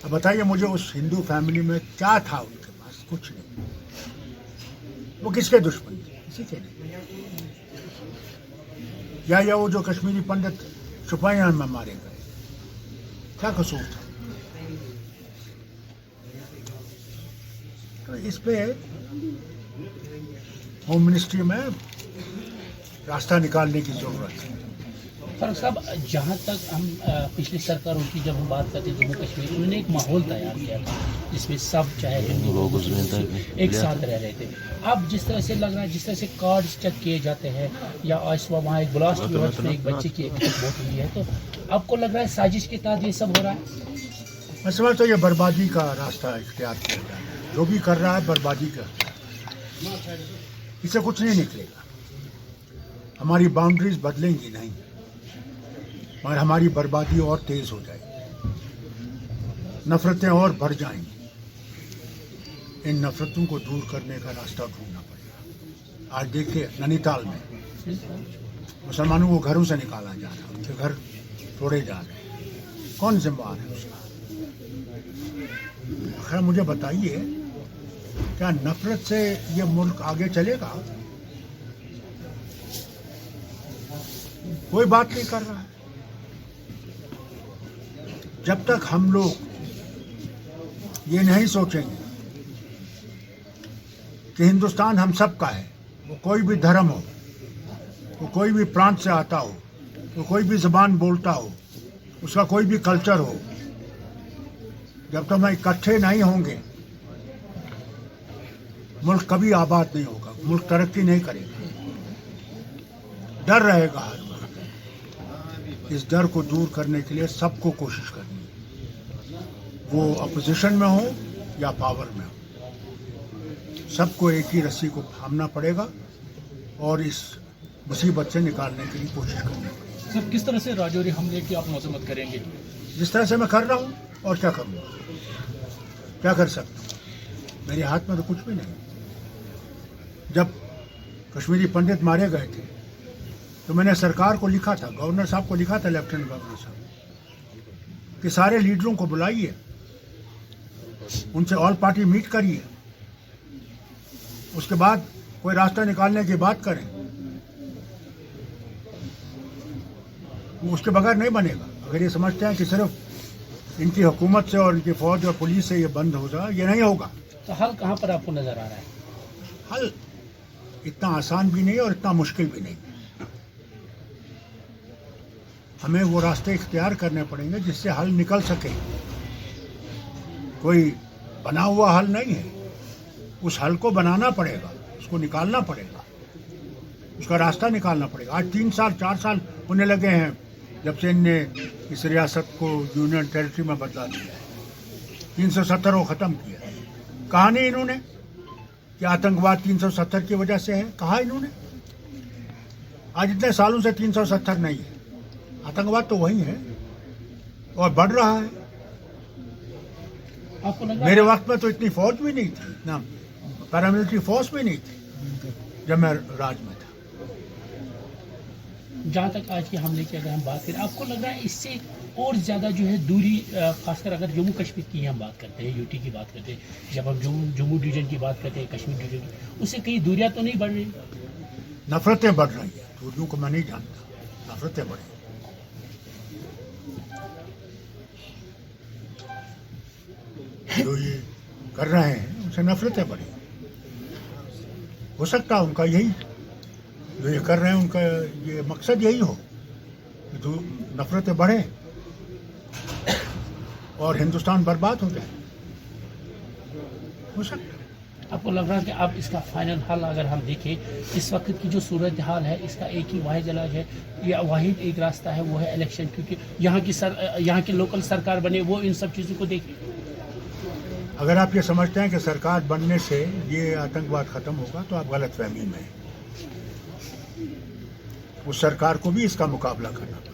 اب بتائیے مجھے اس ہندو فیملی میں کیا تھا ان کے پاس؟ کچھ نہیں. وہ کس کے دشمن تھے؟ کسی کے نہیں. یا وہ جو کشمیری پنڈت شپیان میں مارے گئے، کیا قصور تھا؟ تو اس پہ ہوم منسٹری میں راستہ نکالنے کی ضرورت ہے. فاروق صاحب، جہاں تک ہم پچھلی سرکاروں کی جب ہم بات کرتے ہیں جموں کشمیر، انہوں نے ایک ماحول تیار کیا تھا جس میں سب چاہے ہندو ایک ساتھ رہ رہے تھے. اب جس طرح سے لگ رہا ہے، جس طرح سے کارڈز چیک کیے جاتے ہیں، یا آج صبح وہاں ایک بلاسٹ ہوا جس میں ایک بچے کی ایک موت ہوئی ہے، تو آپ کو لگ رہا ہے سازش کے تحت یہ سب ہو رہا ہے؟ میں سمجھتا ہوں یہ بربادی کا راستہ اختیار کیا جا رہا ہے. جو بھی کر رہا ہے بربادی کا، اس سے کچھ نہیں نکلے گا. ہماری باؤنڈریز بدلیں گی نہیں، مگر ہماری بربادی اور تیز ہو جائے گی، نفرتیں اور بڑھ جائیں گی. ان نفرتوں کو دور کرنے کا راستہ ڈھونڈنا پڑے گا. آج دیکھیے نینی تال میں مسلمانوں کو گھروں سے نکالا جا رہا ہے، ان کے گھر توڑے جا رہے ہیں. کون ذمہ دار ہے اس کا؟ خیر مجھے بتائیے، کیا نفرت سے یہ ملک آگے چلے گا؟ کوئی بات نہیں کر رہا ہے. جب تک ہم لوگ یہ نہیں سوچیں گے کہ ہندوستان ہم سب کا ہے، وہ کوئی بھی دھرم ہو، وہ کوئی بھی پرانت سے آتا ہو، وہ کوئی بھی زبان بولتا ہو، اس کا کوئی بھی کلچر ہو، جب تک ہم اکٹھے نہیں ہوں گے ملک کبھی آباد نہیں ہوگا، ملک ترقی نہیں کرے گا. ڈر رہے گا ہر وقت. اس ڈر کو دور کرنے کے لیے سب کو کوشش کرنی ہے، وہ اپوزیشن میں ہو یا پاور میں ہو. سب کو ایک ہی رسی کو تھامنا پڑے گا اور اس مصیبت سے نکالنے کے لیے کوشش کرنی پڑے گی. سر، کس طرح سے راجوری حملے کی آپ مذمت کریں گے؟ جس طرح سے میں کر رہا ہوں، اور کیا کروں گا؟ کیا کر سکتا ہوں؟ میرے ہاتھ میں تو کچھ بھی نہیں. جب کشمیری پنڈت مارے گئے تھے تو میں نے سرکار کو لکھا تھا، گورنر صاحب کو لکھا تھا، لیفٹیننٹ گورنر صاحب، کہ سارے لیڈروں کو بلائیے، ان سے آل پارٹی میٹ کریے، اس کے بعد کوئی راستہ نکالنے کی بات کریں. وہ اس کے بغیر نہیں بنے گا. اگر یہ سمجھتے ہیں کہ صرف ان کی حکومت سے اور ان کی فوج اور پولیس سے یہ بند ہو جائے، یہ نہیں ہوگا. تو حل کہاں پر آپ کو نظر آ رہا ہے؟ حل اتنا آسان بھی نہیں اور اتنا مشکل بھی نہیں. ہمیں وہ راستے اختیار کرنے پڑیں گے جس سے حل نکل سکے. کوئی بنا ہوا حل نہیں ہے. اس حل کو بنانا پڑے گا، اس کو نکالنا پڑے گا، اس کا راستہ نکالنا پڑے گا. آج 3 سال 4 سال ہونے لگے ہیں جب سے ان نے اس ریاست کو یونین ٹیریٹری میں بدلا دیا ہے. 370 کو ختم کیا. کہا نہیں انہوں نے کہ آتنکواد 370 کی وجہ سے ہے؟ کہا انہوں نے؟ آج اتنے سالوں سے 370 نہیں ہے. آتنکواد تو وہی ہے اور بڑھ رہا ہے. آپ کو لگ رہا میرے ہے وقت میں تو اتنی فوج بھی نہیں تھی، اتنا پیراملٹری فورس بھی نہیں تھی جب میں راج میں تھا. جہاں تک آج کے حملے کی اگر ہم بات کریں، آپ کو لگ رہا ہے اس سے اور زیادہ جو ہے دوری، خاص کر اگر جموں کشمیر کی ہم بات کرتے ہیں، یوٹی کی بات کرتے ہیں، جب ہم جموں ڈویژن کی بات کرتے ہیں، کشمیر ڈویژن کی، اس سے کئی دوریاں تو نہیں بڑھ رہی؟ نفرتیں بڑھ رہی ہیں. دوریوں کو میں نہیں جانتا، نفرتیں بڑھ رہی ہیں. جو یہ کر رہے ہیں ان سے نفرتیں بڑھی. ہو سکتا ہے ان کا یہی جو یہ کر رہے ہیں ان کا یہ مقصد یہی ہو کہ جو نفرتیں بڑھیں اور ہندوستان برباد ہو جائے. ہو سکتا ہے. آپ کو لگ رہا ہے کہ اب اس کا فائنل حل اگر ہم دیکھیں، اس وقت کی جو صورتحال ہے، اس کا ایک ہی واحد علاج ہے یا واحد ایک راستہ ہے، وہ ہے الیکشن، کیونکہ یہاں کی لوکل سرکار بنے، وہ ان سب چیزوں کو دیکھے. اگر آپ یہ سمجھتے ہیں کہ سرکار بننے سے یہ آتنکواد ختم ہوگا تو آپ غلط فہمی میں ہیں. اس سرکار کو بھی اس کا مقابلہ کرنا پڑے.